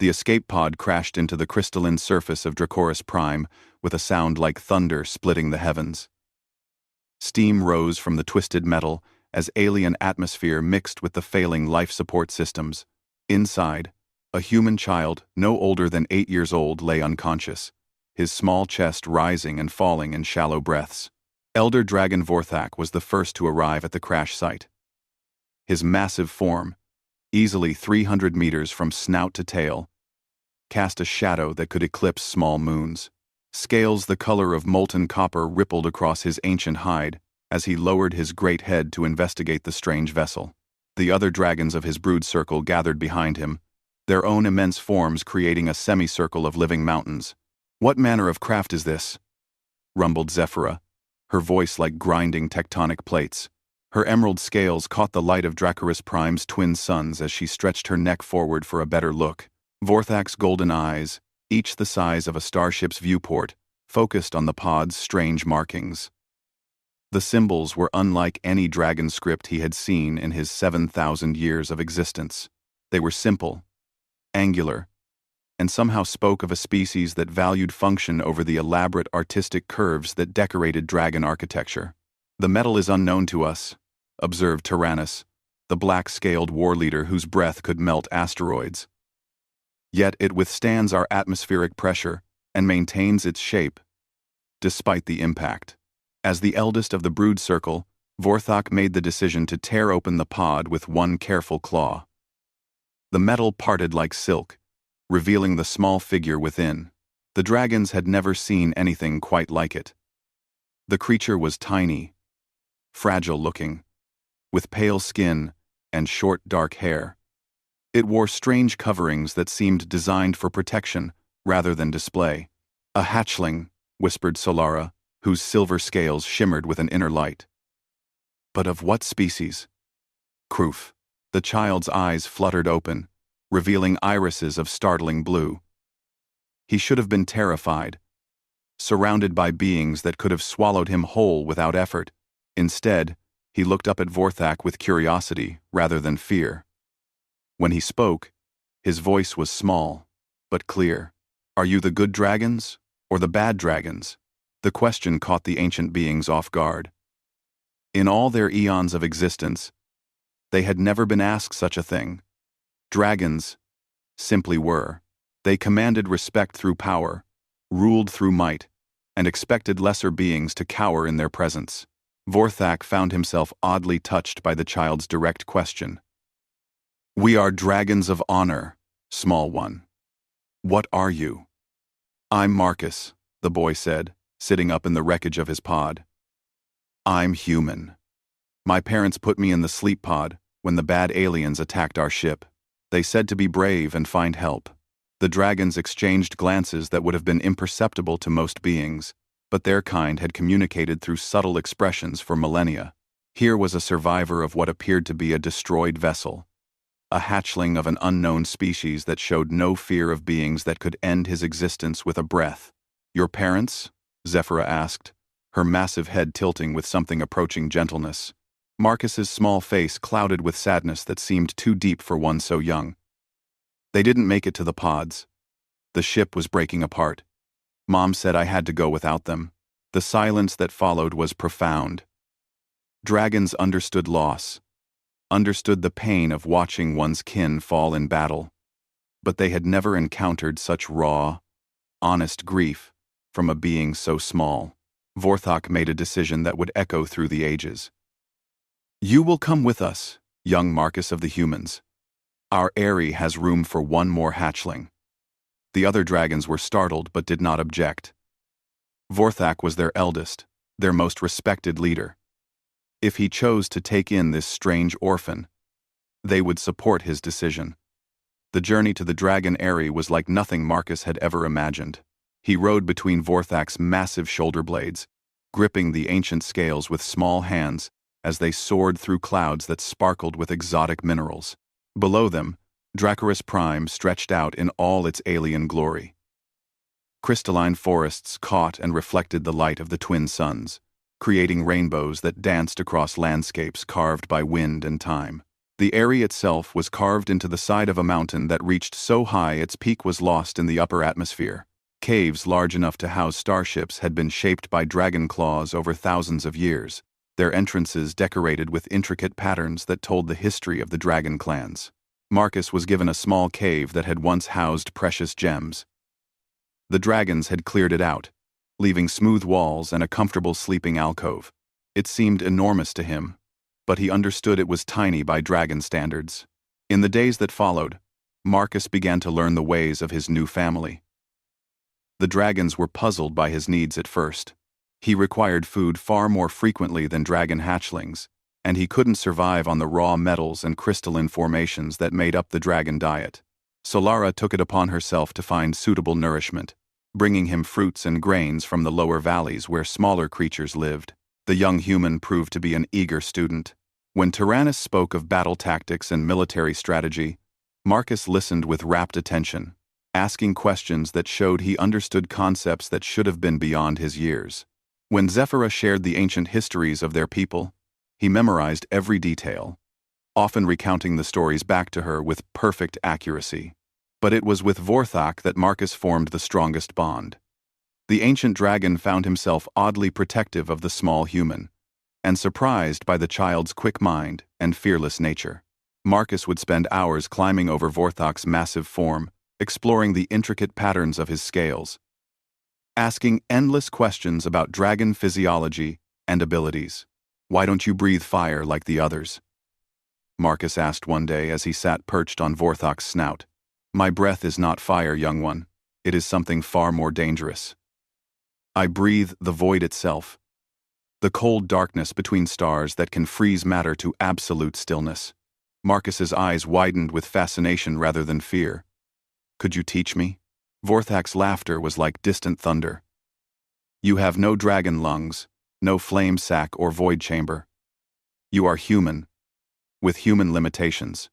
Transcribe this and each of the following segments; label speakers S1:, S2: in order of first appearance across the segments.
S1: The escape pod crashed into the crystalline surface of Dracoris Prime with a sound like thunder splitting the heavens. Steam rose from the twisted metal as alien atmosphere mixed with the failing life support systems. Inside, a human child, no older than 8 years old, lay unconscious, his small chest rising and falling in shallow breaths. Elder Dragon Vorthak was the first to arrive at the crash site. His massive form, easily 300 meters from snout to tail, cast a shadow that could eclipse small moons. Scales the color of molten copper rippled across his ancient hide as he lowered his great head to investigate the strange vessel. The other dragons of his brood circle gathered behind him, their own immense forms creating a semicircle of living mountains. "What manner of craft is this?" rumbled Zephyra, her voice like grinding tectonic plates. Her emerald scales caught the light of Dracoris Prime's twin suns as she stretched her neck forward for a better look. Vorthak's golden eyes, each the size of a starship's viewport, focused on the pod's strange markings. The symbols were unlike any dragon script he had seen in his 7,000 years of existence. They were simple, angular, and somehow spoke of a species that valued function over the elaborate artistic curves that decorated dragon architecture. "The metal is unknown to us," observed Tyrannus, the black-scaled war leader whose breath could melt asteroids. "Yet it withstands our atmospheric pressure and maintains its shape, despite the impact." As the eldest of the brood circle, Vorthak made the decision to tear open the pod with one careful claw. The metal parted like silk, revealing the small figure within. The dragons had never seen anything quite like it. The creature was tiny, fragile-looking, with pale skin and short dark hair. It wore strange coverings that seemed designed for protection rather than display. "A hatchling," whispered Solara, whose silver scales shimmered with an inner light. "But of what species?" "Kroof." The child's eyes fluttered open, revealing irises of startling blue. He should have been terrified, surrounded by beings that could have swallowed him whole without effort. Instead, he looked up at Vorthak with curiosity rather than fear. When he spoke, his voice was small, but clear. "Are you the good dragons, or the bad dragons?" The question caught the ancient beings off guard. In all their eons of existence, they had never been asked such a thing. Dragons simply were. They commanded respect through power, ruled through might, and expected lesser beings to cower in their presence. Vorthak found himself oddly touched by the child's direct question. "We are dragons of honor, small one. What are you?" "I'm Marcus," the boy said, sitting up in the wreckage of his pod. "I'm human. My parents put me in the sleep pod when the bad aliens attacked our ship. They said to be brave and find help." The dragons exchanged glances that would have been imperceptible to most beings, but their kind had communicated through subtle expressions for millennia. Here was a survivor of what appeared to be a destroyed vessel, a hatchling of an unknown species that showed no fear of beings that could end his existence with a breath. "Your parents?" Zephyra asked, her massive head tilting with something approaching gentleness. Marcus's small face clouded with sadness that seemed too deep for one so young. "They didn't make it to the pods. The ship was breaking apart. Mom said I had to go without them." The silence that followed was profound. Dragons understood loss, understood the pain of watching one's kin fall in battle, but they had never encountered such raw, honest grief from a being so small. Vorthak made a decision that would echo through the ages. "You will come with us, young Marcus of the humans. Our eyrie has room for one more hatchling." The other dragons were startled but did not object. Vorthak was their eldest, their most respected leader. If he chose to take in this strange orphan, they would support his decision. The journey to the dragon eyrie was like nothing Marcus had ever imagined. He rode between Vorthak's massive shoulder blades, gripping the ancient scales with small hands as they soared through clouds that sparkled with exotic minerals. Below them, Dracoris Prime stretched out in all its alien glory. Crystalline forests caught and reflected the light of the twin suns, creating rainbows that danced across landscapes carved by wind and time. The area itself was carved into the side of a mountain that reached so high its peak was lost in the upper atmosphere. Caves large enough to house starships had been shaped by dragon claws over thousands of years, their entrances decorated with intricate patterns that told the history of the dragon clans. Marcus was given a small cave that had once housed precious gems. The dragons had cleared it out, leaving smooth walls and a comfortable sleeping alcove. It seemed enormous to him, but he understood it was tiny by dragon standards. In the days that followed, Marcus began to learn the ways of his new family. The dragons were puzzled by his needs at first. He required food far more frequently than dragon hatchlings, and he couldn't survive on the raw metals and crystalline formations that made up the dragon diet. Solara took it upon herself to find suitable nourishment, bringing him fruits and grains from the lower valleys where smaller creatures lived. The young human proved to be an eager student. When Tyrannus spoke of battle tactics and military strategy, Marcus listened with rapt attention, asking questions that showed he understood concepts that should have been beyond his years. When Zephyrah shared the ancient histories of their people, he memorized every detail, often recounting the stories back to her with perfect accuracy. But it was with Vorthak that Marcus formed the strongest bond. The ancient dragon found himself oddly protective of the small human, and surprised by the child's quick mind and fearless nature. Marcus would spend hours climbing over Vorthak's massive form, exploring the intricate patterns of his scales, asking endless questions about dragon physiology and abilities. "Why don't you breathe fire like the others?" Marcus asked one day as he sat perched on Vorthak's snout. "My breath is not fire, young one. It is something far more dangerous. I breathe the void itself, the cold darkness between stars that can freeze matter to absolute stillness." Marcus's eyes widened with fascination rather than fear. "Could you teach me?" Vorthak's laughter was like distant thunder. "You have no dragon lungs, no flame sac or void chamber. You are human, with human limitations.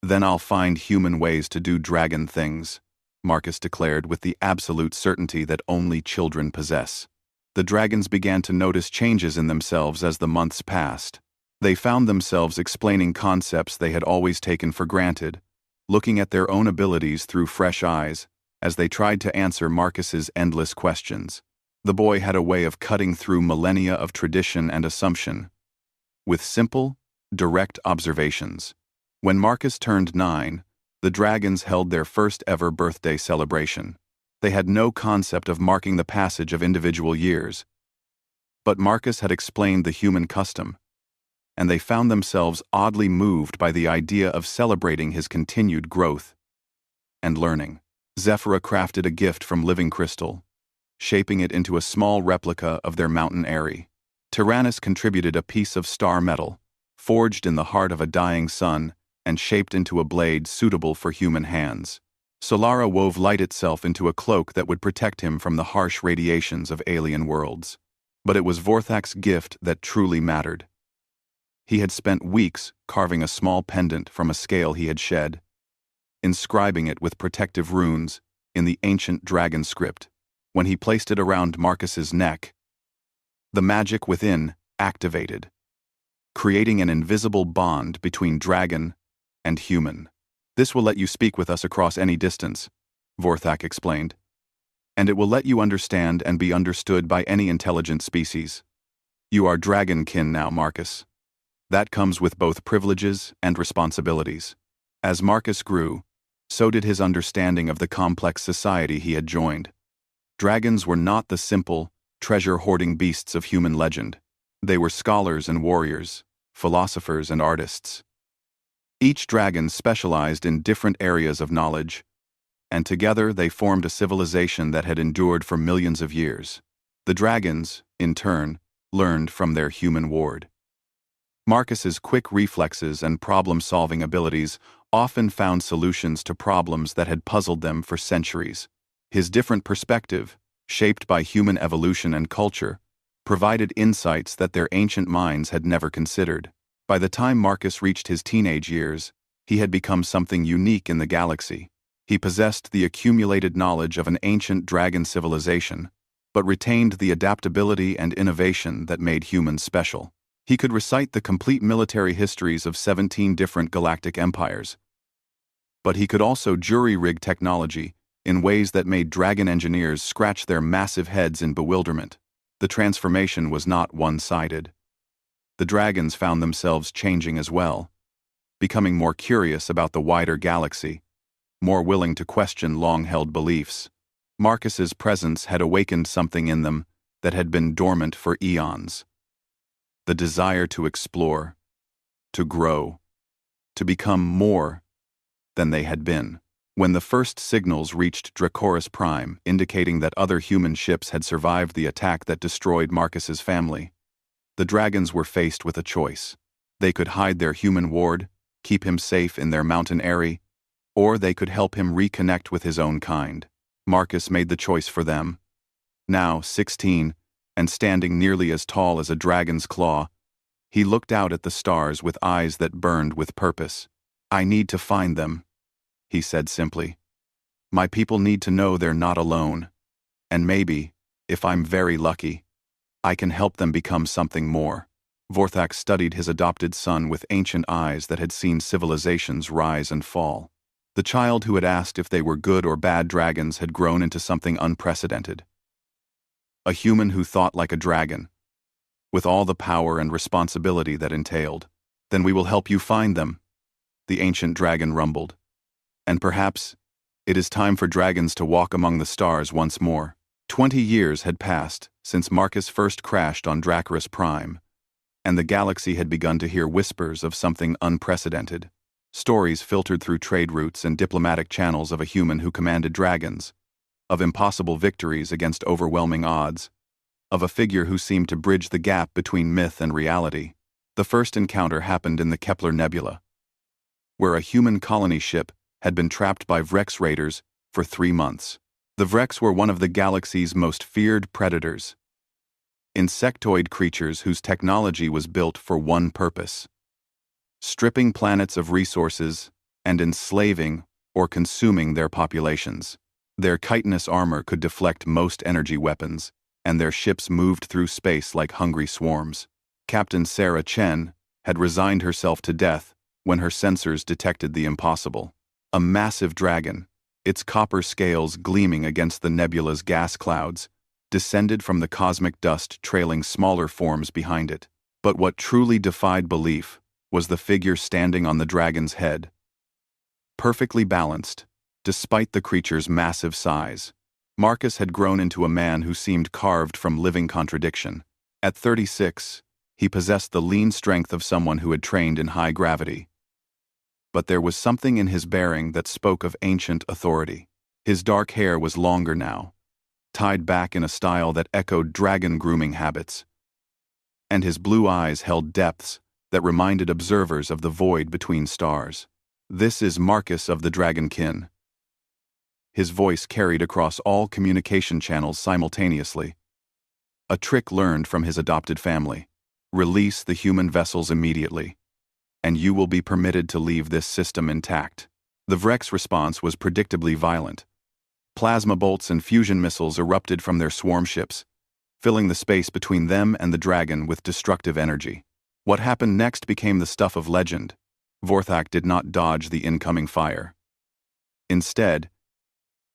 S1: Then I'll find human ways to do dragon things," Marcus declared with the absolute certainty that only children possess. The dragons began to notice changes in themselves as the months passed. They found themselves explaining concepts they had always taken for granted, looking at their own abilities through fresh eyes, as they tried to answer Marcus's endless questions. The boy had a way of cutting through millennia of tradition and assumption, with simple, direct observations. When Marcus turned 9, the dragons held their first ever birthday celebration. They had no concept of marking the passage of individual years, but Marcus had explained the human custom, and they found themselves oddly moved by the idea of celebrating his continued growth and learning. Zephyrah crafted a gift from living crystal, shaping it into a small replica of their mountain eyrie. Tyrannus contributed a piece of star metal, forged in the heart of a dying sun and shaped into a blade suitable for human hands. Solara wove light itself into a cloak that would protect him from the harsh radiations of alien worlds. But it was Vorthak's gift that truly mattered. He had spent weeks carving a small pendant from a scale he had shed, inscribing it with protective runes in the ancient dragon script. When he placed it around Marcus's neck, the magic within activated, creating an invisible bond between dragon and human. "This will let you speak with us across any distance," Vorthak explained, "and it will let you understand and be understood by any intelligent species. You are dragonkin now, Marcus. That comes with both privileges and responsibilities." As Marcus grew, so did his understanding of the complex society he had joined. Dragons were not the simple, treasure-hoarding beasts of human legend. They were scholars and warriors, philosophers and artists. Each dragon specialized in different areas of knowledge, and together they formed a civilization that had endured for millions of years. The dragons, in turn, learned from their human ward. Marcus's quick reflexes and problem-solving abilities often found solutions to problems that had puzzled them for centuries. His different perspective, shaped by human evolution and culture, provided insights that their ancient minds had never considered. By the time Marcus reached his teenage years, he had become something unique in the galaxy. He possessed the accumulated knowledge of an ancient dragon civilization, but retained the adaptability and innovation that made humans special. He could recite the complete military histories of 17 different galactic empires. But he could also jury-rig technology in ways that made dragon engineers scratch their massive heads in bewilderment. The transformation was not one-sided. The dragons found themselves changing as well, becoming more curious about the wider galaxy, more willing to question long-held beliefs. Marcus's presence had awakened something in them that had been dormant for eons. The desire to explore, to grow, to become more than they had been. When the first signals reached Dracoris Prime, indicating that other human ships had survived the attack that destroyed Marcus's family, the dragons were faced with a choice. They could hide their human ward, keep him safe in their mountain eyrie, or they could help him reconnect with his own kind. Marcus made the choice for them. Now, 16, and standing nearly as tall as a dragon's claw, he looked out at the stars with eyes that burned with purpose. "I need to find them," he said simply. "My people need to know they're not alone. And maybe, if I'm very lucky, I can help them become something more." Vorthak studied his adopted son with ancient eyes that had seen civilizations rise and fall. The child who had asked if they were good or bad dragons had grown into something unprecedented. A human who thought like a dragon, with all the power and responsibility that entailed. "Then we will help you find them," the ancient dragon rumbled. "And perhaps it is time for dragons to walk among the stars once more." 20 years had passed since Marcus first crashed on Dracoris Prime, and the galaxy had begun to hear whispers of something unprecedented. Stories filtered through trade routes and diplomatic channels of a human who commanded dragons, of impossible victories against overwhelming odds, of a figure who seemed to bridge the gap between myth and reality. The first encounter happened in the Kepler Nebula, where a human colony ship had been trapped by Vrex raiders for 3 months. The Vrex were one of the galaxy's most feared predators, insectoid creatures whose technology was built for one purpose: stripping planets of resources and enslaving or consuming their populations. Their chitinous armor could deflect most energy weapons, and their ships moved through space like hungry swarms. Captain Sarah Chen had resigned herself to death when her sensors detected the impossible. A massive dragon, its copper scales gleaming against the nebula's gas clouds, descended from the cosmic dust, trailing smaller forms behind it. But what truly defied belief was the figure standing on the dragon's head. Perfectly balanced, despite the creature's massive size, Marcus had grown into a man who seemed carved from living contradiction. At 36, he possessed the lean strength of someone who had trained in high gravity. But there was something in his bearing that spoke of ancient authority. His dark hair was longer now, tied back in a style that echoed dragon grooming habits, and his blue eyes held depths that reminded observers of the void between stars. "This is Marcus of the Dragonkin." His voice carried across all communication channels simultaneously. A trick learned from his adopted family. "Release the human vessels immediately, and you will be permitted to leave this system intact." The Vrex response was predictably violent. Plasma bolts and fusion missiles erupted from their swarm ships, filling the space between them and the dragon with destructive energy. What happened next became the stuff of legend. Vorthak did not dodge the incoming fire. Instead,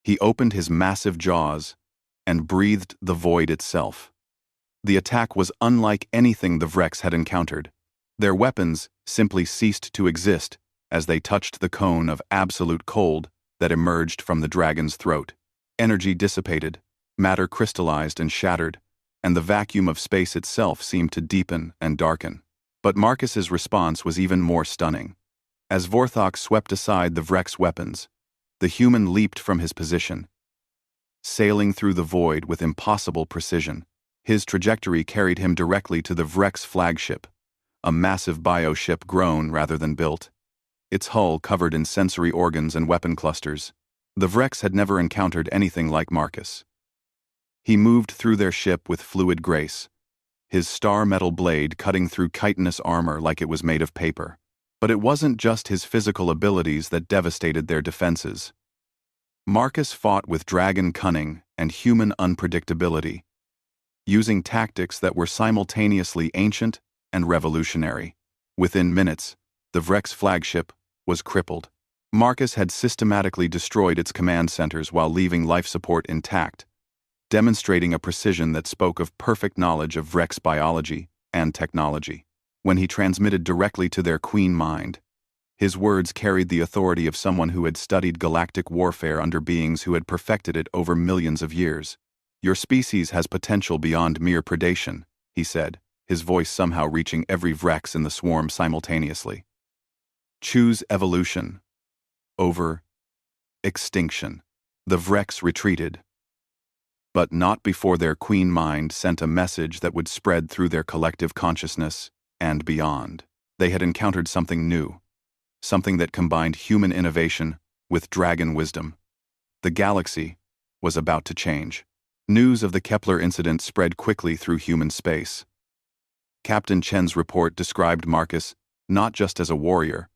S1: he opened his massive jaws and breathed the void itself. The attack was unlike anything the Vrex had encountered. Their weapons simply ceased to exist as they touched the cone of absolute cold that emerged from the dragon's throat. Energy dissipated, matter crystallized and shattered, and the vacuum of space itself seemed to deepen and darken. But Marcus's response was even more stunning. As Vorthak swept aside the Vrex weapons, the human leaped from his position, sailing through the void with impossible precision. His trajectory carried him directly to the Vrex flagship, a massive bioship grown rather than built, its hull covered in sensory organs and weapon clusters. The Vrex had never encountered anything like Marcus. He moved through their ship with fluid grace, his star metal blade cutting through chitinous armor like it was made of paper. But it wasn't just his physical abilities that devastated their defenses. Marcus fought with dragon cunning and human unpredictability, using tactics that were simultaneously ancient and revolutionary. Within minutes, the Vrex flagship was crippled. Marcus had systematically destroyed its command centers while leaving life support intact, demonstrating a precision that spoke of perfect knowledge of Vrex biology and technology. When he transmitted directly to their queen mind, his words carried the authority of someone who had studied galactic warfare under beings who had perfected it over millions of years. "Your species has potential beyond mere predation," he said, his voice somehow reaching every Vrex in the swarm simultaneously. "Choose evolution over extinction." The Vrex retreated, but not before their queen mind sent a message that would spread through their collective consciousness and beyond. They had encountered something new, something that combined human innovation with dragon wisdom. The galaxy was about to change. News of the Kepler incident spread quickly through human space. Captain Chen's report described Marcus not just as a warrior,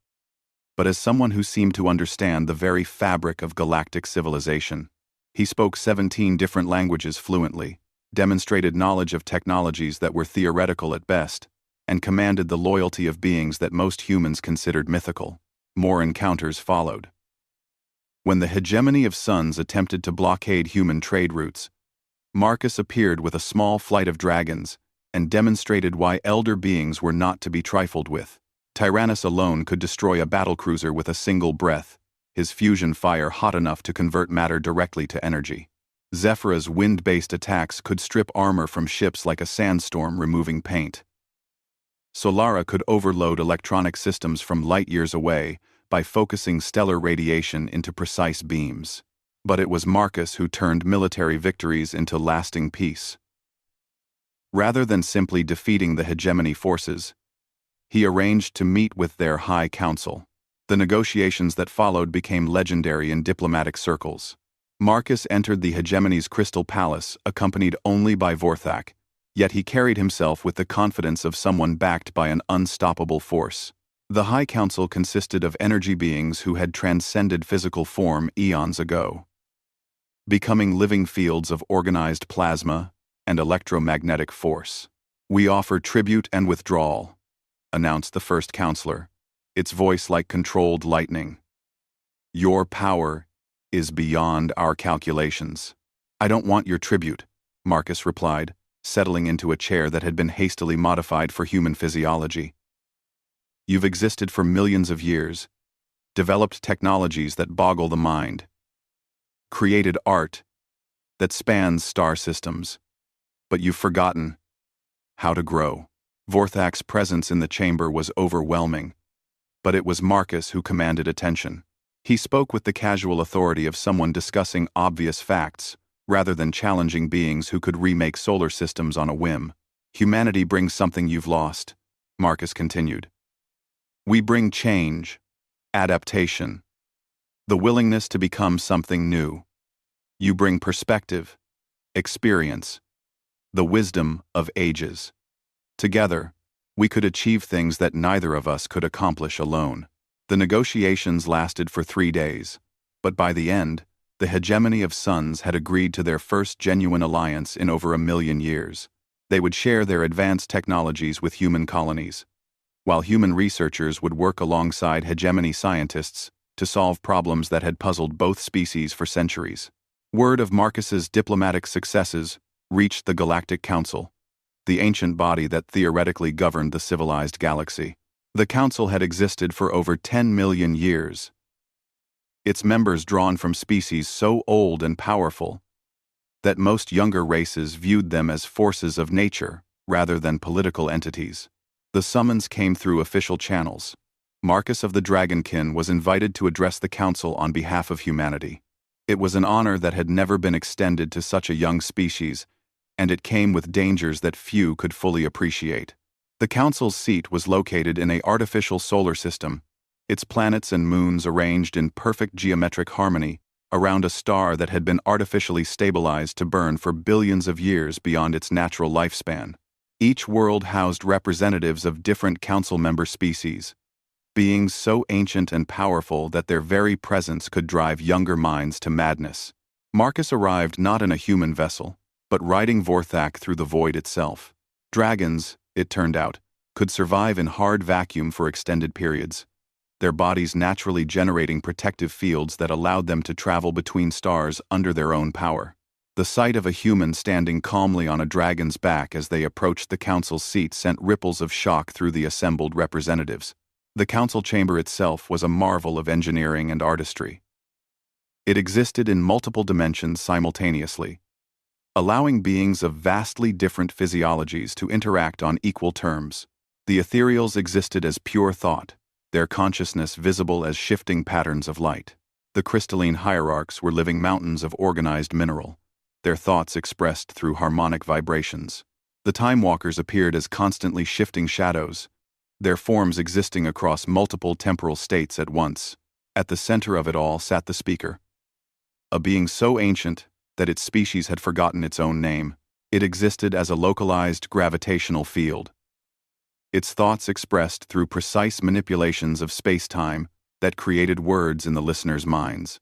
S1: but as someone who seemed to understand the very fabric of galactic civilization. He spoke 17 different languages fluently, demonstrated knowledge of technologies that were theoretical at best, and commanded the loyalty of beings that most humans considered mythical. More encounters followed. When the hegemony of suns attempted to blockade human trade routes, Marcus appeared with a small flight of dragons and demonstrated why elder beings were not to be trifled with. Tyrannus alone could destroy a battlecruiser with a single breath, his fusion fire hot enough to convert matter directly to energy. Zephyra's wind-based attacks could strip armor from ships like a sandstorm removing paint. Solara could overload electronic systems from light years away by focusing stellar radiation into precise beams. But it was Marcus who turned military victories into lasting peace. Rather than simply defeating the hegemony forces, he arranged to meet with their High Council. The negotiations that followed became legendary in diplomatic circles. Marcus entered the hegemony's Crystal Palace accompanied only by Vorthak, yet he carried himself with the confidence of someone backed by an unstoppable force. The High Council consisted of energy beings who had transcended physical form eons ago, becoming living fields of organized plasma and electromagnetic force. "We offer tribute and withdrawal," announced the first counselor, its voice like controlled lightning. "Your power is beyond our calculations." "I don't want your tribute," Marcus replied, settling into a chair that had been hastily modified for human physiology. "You've existed for millions of years, developed technologies that boggle the mind, created art that spans star systems, but you've forgotten how to grow." Vorthak's presence in the chamber was overwhelming, but it was Marcus who commanded attention. He spoke with the casual authority of someone discussing obvious facts, rather than challenging beings who could remake solar systems on a whim. "Humanity brings something you've lost," Marcus continued. "We bring change, adaptation, the willingness to become something new. You bring perspective, experience, the wisdom of ages. Together, we could achieve things that neither of us could accomplish alone." The negotiations lasted for 3 days, but by the end, the hegemony of suns had agreed to their first genuine alliance in over 1,000,000 years. They would share their advanced technologies with human colonies, while human researchers would work alongside hegemony scientists to solve problems that had puzzled both species for centuries. Word of Marcus's diplomatic successes reached the Galactic Council, the ancient body that theoretically governed the civilized galaxy. The council had existed for over 10 million years, its members drawn from species so old and powerful that most younger races viewed them as forces of nature rather than political entities. The summons came through official channels. Marcus of the Dragonkin was invited to address the council on behalf of humanity. It was an honor that had never been extended to such a young species, and it came with dangers that few could fully appreciate. The council's seat was located in an artificial solar system, its planets and moons arranged in perfect geometric harmony around a star that had been artificially stabilized to burn for billions of years beyond its natural lifespan. Each world housed representatives of different council member species, beings so ancient and powerful that their very presence could drive younger minds to madness. Marcus arrived not in a human vessel, but riding Vorthak through the void itself. Dragons, it turned out, could survive in hard vacuum for extended periods, their bodies naturally generating protective fields that allowed them to travel between stars under their own power. The sight of a human standing calmly on a dragon's back as they approached the council's seat sent ripples of shock through the assembled representatives. The council chamber itself was a marvel of engineering and artistry. It existed in multiple dimensions simultaneously, allowing beings of vastly different physiologies to interact on equal terms. The ethereals existed as pure thought, their consciousness visible as shifting patterns of light. The crystalline hierarchs were living mountains of organized mineral, their thoughts expressed through harmonic vibrations. The Time Walkers appeared as constantly shifting shadows, their forms existing across multiple temporal states at once. At the center of it all sat the speaker, a being so ancient that its species had forgotten its own name. It existed as a localized gravitational field, its thoughts expressed through precise manipulations of space-time that created words in the listeners' minds.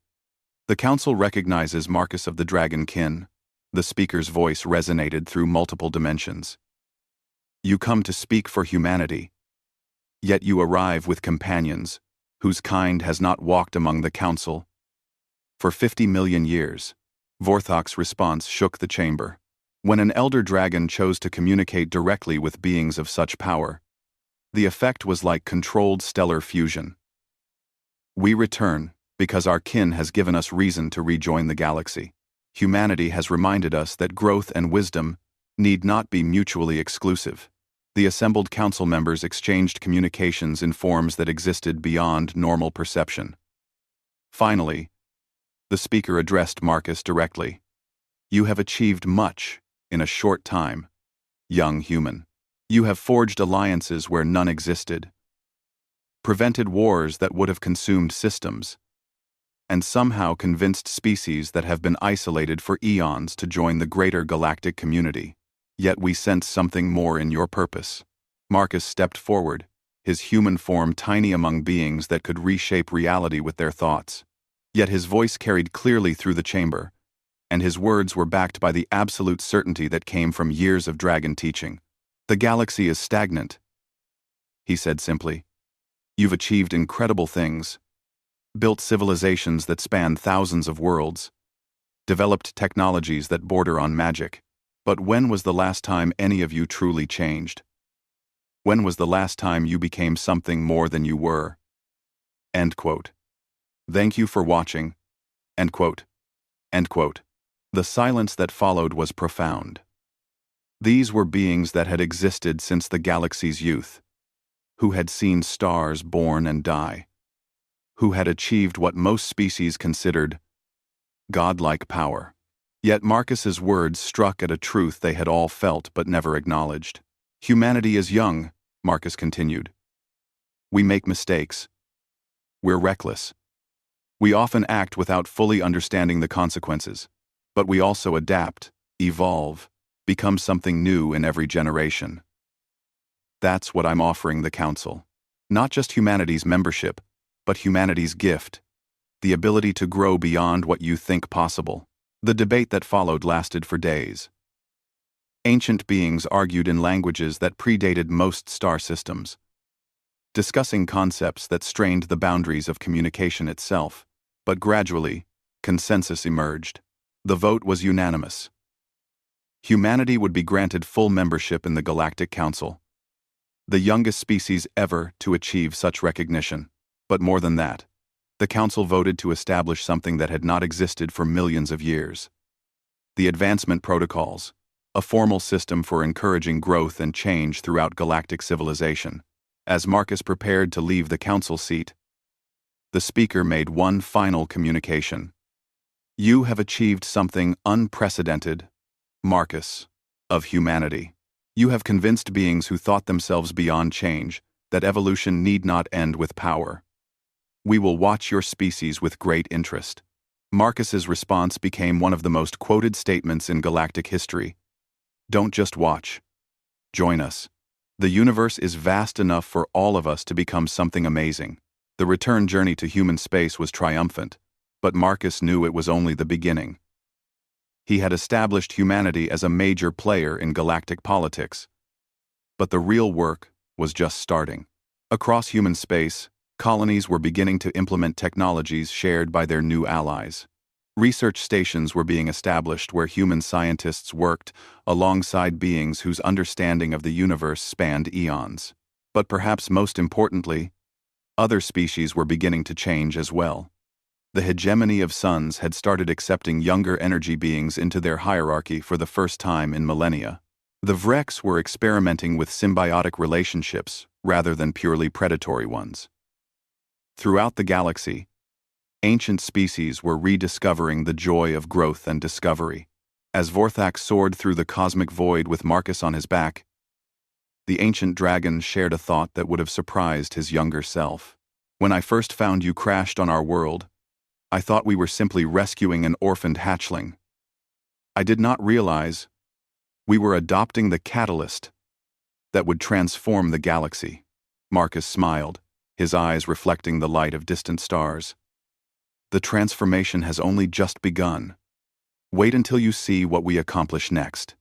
S1: The council recognizes Marcus of the Dragon Kin. The speaker's voice resonated through multiple dimensions. You come to speak for humanity, yet you arrive with companions whose kind has not walked among the council for 50 million years. Vorthok's response shook the chamber. When an elder dragon chose to communicate directly with beings of such power, the effect was like controlled stellar fusion. We return because our kin has given us reason to rejoin the galaxy. Humanity has reminded us that growth and wisdom need not be mutually exclusive. The assembled council members exchanged communications in forms that existed beyond normal perception. Finally, the speaker addressed Marcus directly. You have achieved much in a short time, young human. You have forged alliances where none existed, prevented wars that would have consumed systems, and somehow convinced species that have been isolated for eons to join the greater galactic community. Yet we sense something more in your purpose. Marcus stepped forward, his human form tiny among beings that could reshape reality with their thoughts. Yet his voice carried clearly through the chamber, and his words were backed by the absolute certainty that came from years of dragon teaching. The galaxy is stagnant, he said simply. You've achieved incredible things, built civilizations that span thousands of worlds, developed technologies that border on magic. But when was the last time any of you truly changed? When was the last time you became something more than you were? End quote. Thank you for watching. End quote. End quote. The silence that followed was profound. These were beings that had existed since the galaxy's youth, who had seen stars born and die, who had achieved what most species considered godlike power. Yet Marcus's words struck at a truth they had all felt but never acknowledged. Humanity is young, Marcus continued. We make mistakes. We're reckless. We often act without fully understanding the consequences, but we also adapt, evolve, become something new in every generation. That's what I'm offering the Council. Not just humanity's membership, but humanity's gift, the ability to grow beyond what you think possible. The debate that followed lasted for days. Ancient beings argued in languages that predated most star systems, discussing concepts that strained the boundaries of communication itself. But gradually, consensus emerged. The vote was unanimous. Humanity would be granted full membership in the Galactic Council, the youngest species ever to achieve such recognition. But more than that, the Council voted to establish something that had not existed for millions of years. The Advancement Protocols, a formal system for encouraging growth and change throughout galactic civilization. As Marcus prepared to leave the Council seat, the speaker made one final communication. You have achieved something unprecedented, Marcus, of humanity. You have convinced beings who thought themselves beyond change that evolution need not end with power. We will watch your species with great interest. Marcus's response became one of the most quoted statements in galactic history. Don't just watch. Join us. The universe is vast enough for all of us to become something amazing. The return journey to human space was triumphant, but Marcus knew it was only the beginning. He had established humanity as a major player in galactic politics. But the real work was just starting. Across human space, colonies were beginning to implement technologies shared by their new allies. Research stations were being established where human scientists worked alongside beings whose understanding of the universe spanned eons. But perhaps most importantly, other species were beginning to change as well. The hegemony of suns had started accepting younger energy beings into their hierarchy for the first time in millennia. The Vreks were experimenting with symbiotic relationships rather than purely predatory ones. Throughout the galaxy, ancient species were rediscovering the joy of growth and discovery. As Vorthak soared through the cosmic void with Marcus on his back, the ancient dragon shared a thought that would have surprised his younger self. When I first found you crashed on our world, I thought we were simply rescuing an orphaned hatchling. I did not realize we were adopting the catalyst that would transform the galaxy. Marcus smiled, his eyes reflecting the light of distant stars. The transformation has only just begun. Wait until you see what we accomplish next.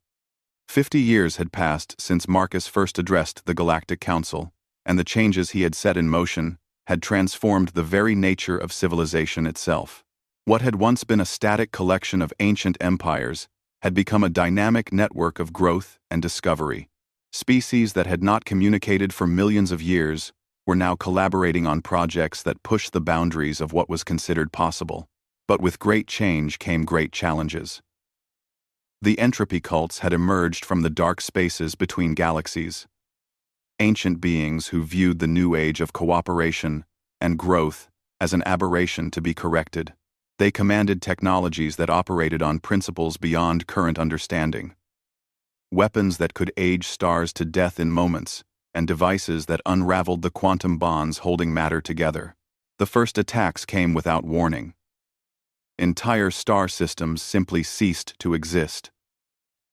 S1: 50 years had passed since Marcus first addressed the Galactic Council, and the changes he had set in motion had transformed the very nature of civilization itself. What had once been a static collection of ancient empires had become a dynamic network of growth and discovery. Species that had not communicated for millions of years were now collaborating on projects that pushed the boundaries of what was considered possible. But with great change came great challenges. The entropy cults had emerged from the dark spaces between galaxies. Ancient beings who viewed the new age of cooperation and growth as an aberration to be corrected. They commanded technologies that operated on principles beyond current understanding. Weapons that could age stars to death in moments, and devices that unraveled the quantum bonds holding matter together. The first attacks came without warning. Entire star systems simply ceased to exist,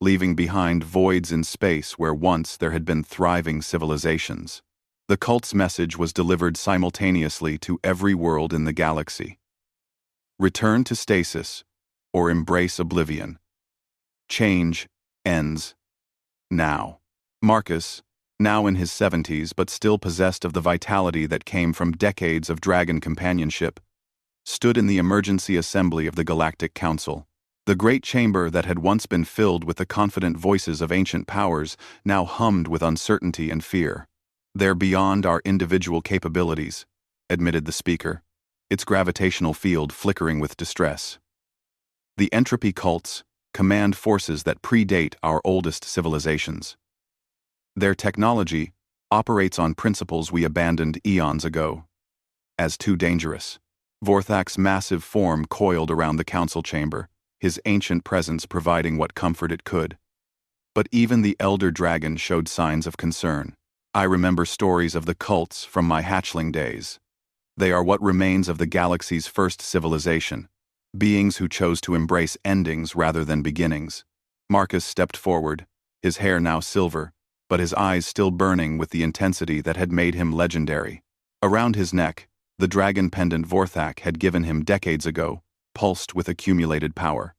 S1: leaving behind voids in space where once there had been thriving civilizations. The cult's message was delivered simultaneously to every world in the galaxy. Return to stasis, or embrace oblivion. Change ends now. Marcus, now in his 70s but still possessed of the vitality that came from decades of dragon companionship, stood in the emergency assembly of the Galactic Council. The great chamber that had once been filled with the confident voices of ancient powers now hummed with uncertainty and fear. "They're beyond our individual capabilities," admitted the speaker, its gravitational field flickering with distress. "The entropy cults command forces that predate our oldest civilizations. Their technology operates on principles we abandoned eons ago, as too dangerous." Vorthak's massive form coiled around the council chamber, his ancient presence providing what comfort it could. But even the elder dragon showed signs of concern. "I remember stories of the cults from my hatchling days. They are what remains of the galaxy's first civilization, beings who chose to embrace endings rather than beginnings." Marcus stepped forward, his hair now silver, but his eyes still burning with the intensity that had made him legendary. Around his neck, the dragon pendant Vorthak had given him decades ago pulsed with accumulated power,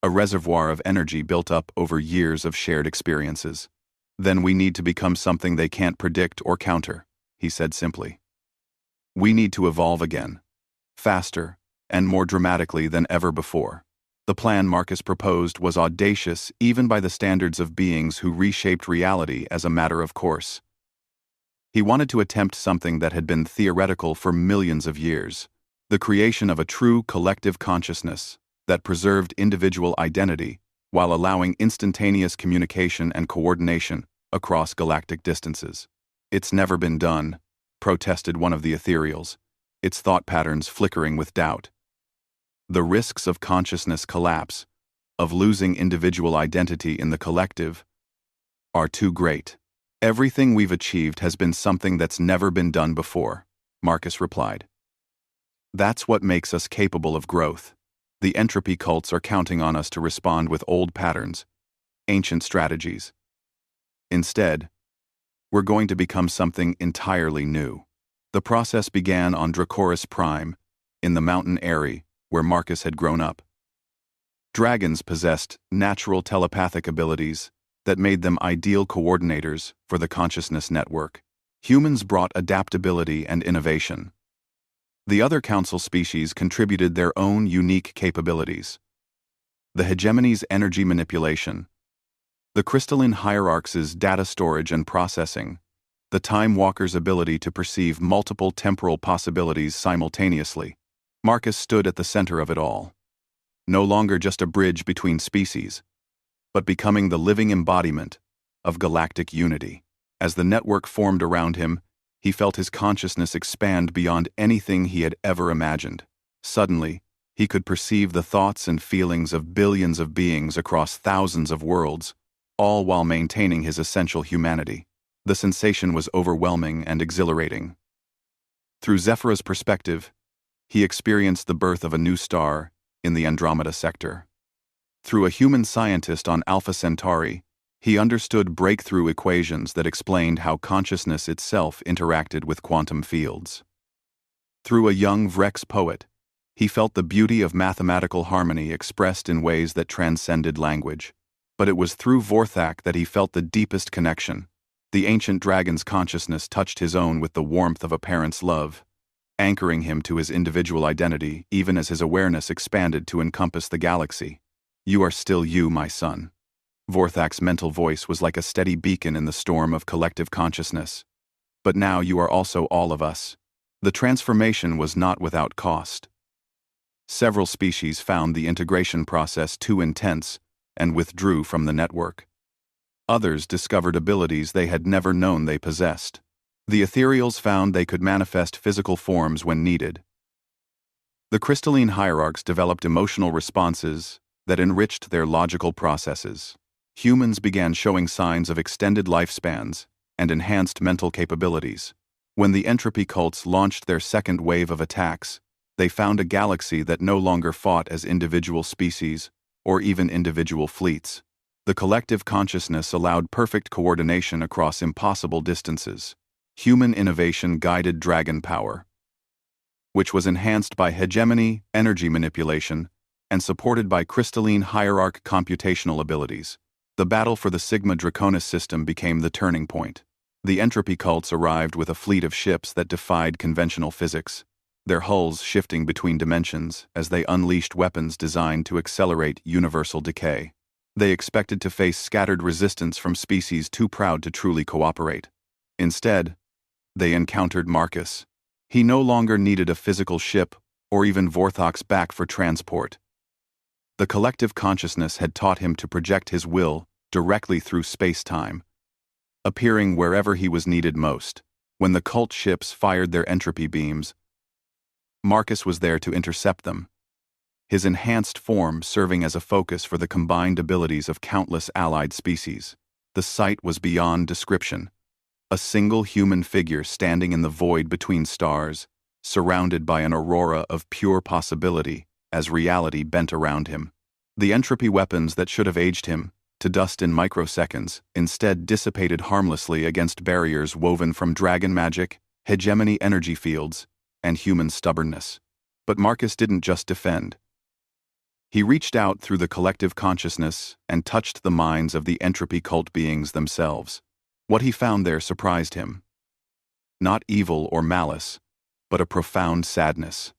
S1: a reservoir of energy built up over years of shared experiences. "Then we need to become something they can't predict or counter," he said simply. "We need to evolve again, faster and more dramatically than ever before." The plan Marcus proposed was audacious even by the standards of beings who reshaped reality as a matter of course. He wanted to attempt something that had been theoretical for millions of years, the creation of a true collective consciousness that preserved individual identity while allowing instantaneous communication and coordination across galactic distances. "It's never been done," protested one of the ethereals, its thought patterns flickering with doubt. "The risks of consciousness collapse, of losing individual identity in the collective, are too great. Everything we've achieved has been something that's never been done before," Marcus replied. "That's what makes us capable of growth. The entropy cults are counting on us to respond with old patterns, ancient strategies. Instead, we're going to become something entirely new." The process began on Dracoris Prime, in the mountain Eyrie, where Marcus had grown up. Dragons possessed natural telepathic abilities that made them ideal coordinators for the consciousness network. Humans brought adaptability and innovation. The other council species contributed their own unique capabilities. The hegemony's energy manipulation, the crystalline hierarch's data storage and processing, the Time Walker's ability to perceive multiple temporal possibilities simultaneously. Marcus stood at the center of it all. No longer just a bridge between species, but becoming the living embodiment of galactic unity. As the network formed around him, he felt his consciousness expand beyond anything he had ever imagined. Suddenly, he could perceive the thoughts and feelings of billions of beings across thousands of worlds, all while maintaining his essential humanity. The sensation was overwhelming and exhilarating. Through Zephyra's perspective, he experienced the birth of a new star in the Andromeda sector. Through a human scientist on Alpha Centauri, he understood breakthrough equations that explained how consciousness itself interacted with quantum fields. Through a young Vrex poet, he felt the beauty of mathematical harmony expressed in ways that transcended language. But it was through Vorthak that he felt the deepest connection. The ancient dragon's consciousness touched his own with the warmth of a parent's love, anchoring him to his individual identity even as his awareness expanded to encompass the galaxy. "You are still you, my son." Vorthak's mental voice was like a steady beacon in the storm of collective consciousness. "But now you are also all of us." The transformation was not without cost. Several species found the integration process too intense and withdrew from the network. Others discovered abilities they had never known they possessed. The ethereals found they could manifest physical forms when needed. The crystalline hierarchs developed emotional responses that enriched their logical processes. Humans began showing signs of extended lifespans and enhanced mental capabilities. When the entropy cults launched their second wave of attacks, they found a galaxy that no longer fought as individual species or even individual fleets. The collective consciousness allowed perfect coordination across impossible distances. Human innovation guided dragon power, which was enhanced by hegemony, energy manipulation, and supported by crystalline hierarch computational abilities. The battle for the Sigma Draconis system became the turning point. The entropy cults arrived with a fleet of ships that defied conventional physics, their hulls shifting between dimensions as they unleashed weapons designed to accelerate universal decay. They expected to face scattered resistance from species too proud to truly cooperate. Instead, they encountered Marcus. He no longer needed a physical ship or even Vorthak's back for transport. The collective consciousness had taught him to project his will directly through space-time, appearing wherever he was needed most. When the cult ships fired their entropy beams, Marcus was there to intercept them, his enhanced form serving as a focus for the combined abilities of countless allied species. The sight was beyond description. A single human figure standing in the void between stars, surrounded by an aurora of pure possibility as reality bent around him. The entropy weapons that should have aged him to dust in microseconds instead dissipated harmlessly against barriers woven from dragon magic, hegemony energy fields, and human stubbornness. But Marcus didn't just defend. He reached out through the collective consciousness and touched the minds of the entropy cult beings themselves. What he found there surprised him. Not evil or malice, but a profound sadness.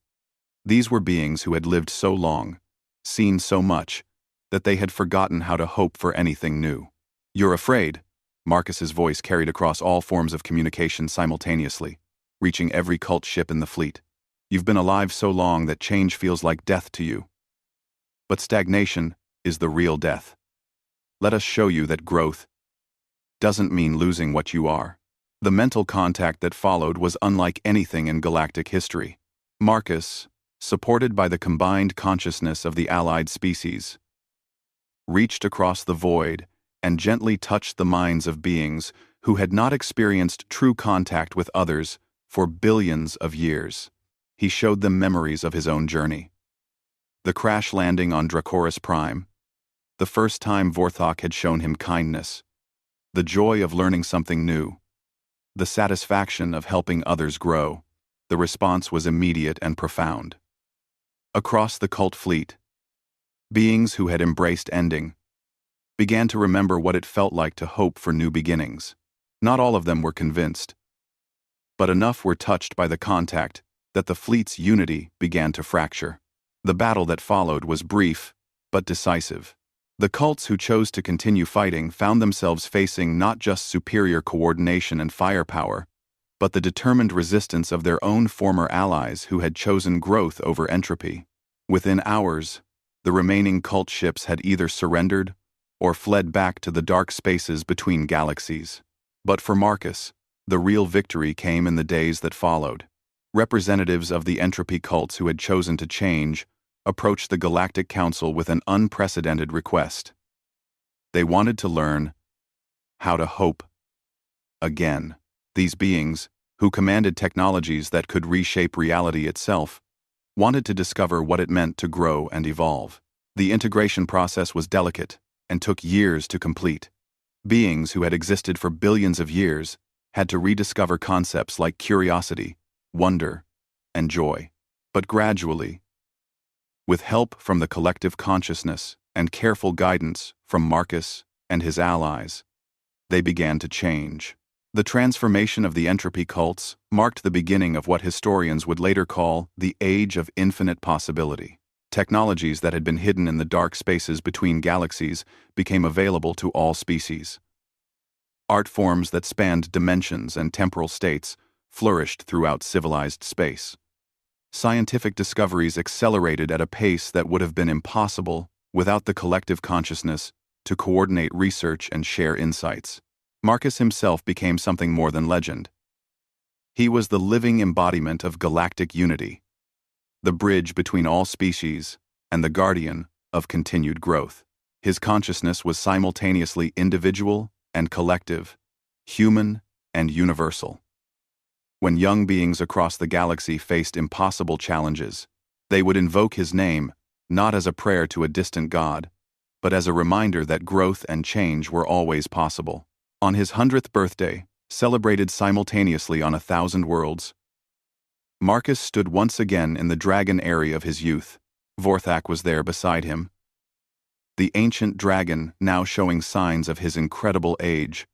S1: These were beings who had lived so long, seen so much, that they had forgotten how to hope for anything new. "You're afraid," Marcus's voice carried across all forms of communication simultaneously, reaching every cult ship in the fleet. "You've been alive so long that change feels like death to you. But stagnation is the real death. Let us show you that growth doesn't mean losing what you are." The mental contact that followed was unlike anything in galactic history. Marcus, supported by the combined consciousness of the allied species, reached across the void and gently touched the minds of beings who had not experienced true contact with others for billions of years. He showed them memories of his own journey. The crash landing on Dracoris Prime, the first time Vorthak had shown him kindness, the joy of learning something new, the satisfaction of helping others grow. The response was immediate and profound. Across the cult fleet, beings who had embraced ending began to remember what it felt like to hope for new beginnings. Not all of them were convinced. But enough were touched by the contact that the fleet's unity began to fracture. The battle that followed was brief, but decisive. The cults who chose to continue fighting found themselves facing not just superior coordination and firepower, but the determined resistance of their own former allies who had chosen growth over entropy. Within hours, the remaining cult ships had either surrendered or fled back to the dark spaces between galaxies. But for Marcus, the real victory came in the days that followed. Representatives of the entropy cults who had chosen to change approached the Galactic Council with an unprecedented request. They wanted to learn how to hope again. These beings, who commanded technologies that could reshape reality itself, wanted to discover what it meant to grow and evolve. The integration process was delicate and took years to complete. Beings who had existed for billions of years had to rediscover concepts like curiosity, wonder, and joy. But gradually, with help from the collective consciousness and careful guidance from Marcus and his allies, they began to change. The transformation of the entropy cults marked the beginning of what historians would later call the Age of Infinite Possibility. Technologies that had been hidden in the dark spaces between galaxies became available to all species. Art forms that spanned dimensions and temporal states flourished throughout civilized space. Scientific discoveries accelerated at a pace that would have been impossible without the collective consciousness to coordinate research and share insights. Marcus himself became something more than legend. He was the living embodiment of galactic unity, the bridge between all species, and the guardian of continued growth. His consciousness was simultaneously individual and collective, human and universal. When young beings across the galaxy faced impossible challenges, they would invoke his name not as a prayer to a distant god, but as a reminder that growth and change were always possible. On his 100th birthday, celebrated simultaneously on 1,000 worlds, Marcus stood once again in the dragon eyrie of his youth. Vorthak was there beside him, the ancient dragon now showing signs of his incredible age,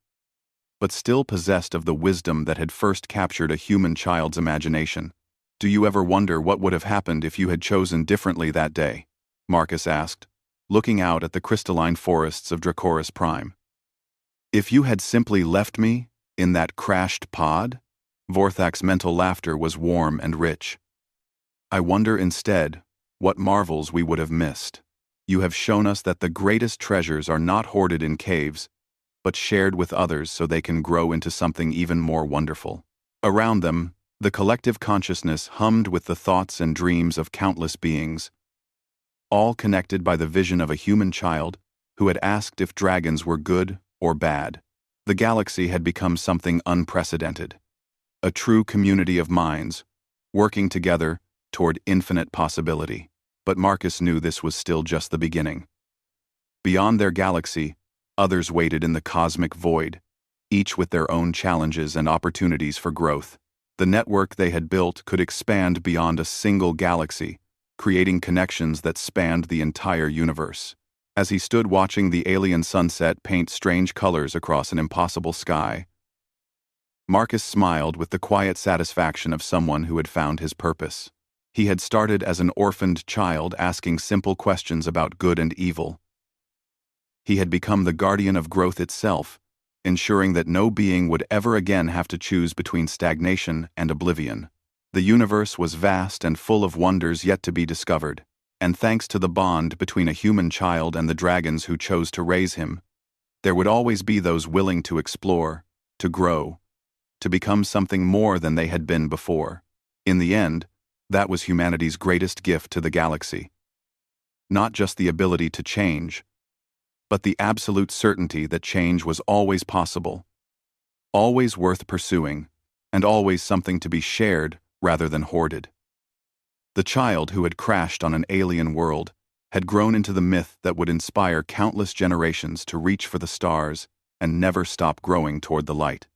S1: but still possessed of the wisdom that had first captured a human child's imagination. "Do you ever wonder what would have happened if you had chosen differently that day?" Marcus asked, looking out at the crystalline forests of Dracoris Prime. "If you had simply left me in that crashed pod?" Vorthak's mental laughter was warm and rich. "I wonder instead what marvels we would have missed. You have shown us that the greatest treasures are not hoarded in caves, but shared with others so they can grow into something even more wonderful." Around them, the collective consciousness hummed with the thoughts and dreams of countless beings, all connected by the vision of a human child who had asked if dragons were good or bad. The galaxy had become something unprecedented, a true community of minds, working together toward infinite possibility. But Marcus knew this was still just the beginning. Beyond their galaxy, others waited in the cosmic void, each with their own challenges and opportunities for growth. The network they had built could expand beyond a single galaxy, creating connections that spanned the entire universe. As he stood watching the alien sunset paint strange colors across an impossible sky, Marcus smiled with the quiet satisfaction of someone who had found his purpose. He had started as an orphaned child asking simple questions about good and evil. He had become the guardian of growth itself, ensuring that no being would ever again have to choose between stagnation and oblivion. The universe was vast and full of wonders yet to be discovered, and thanks to the bond between a human child and the dragons who chose to raise him, there would always be those willing to explore, to grow, to become something more than they had been before. In the end, that was humanity's greatest gift to the galaxy. Not just the ability to change, but the absolute certainty that change was always possible, always worth pursuing, and always something to be shared rather than hoarded. The child who had crashed on an alien world had grown into the myth that would inspire countless generations to reach for the stars and never stop growing toward the light.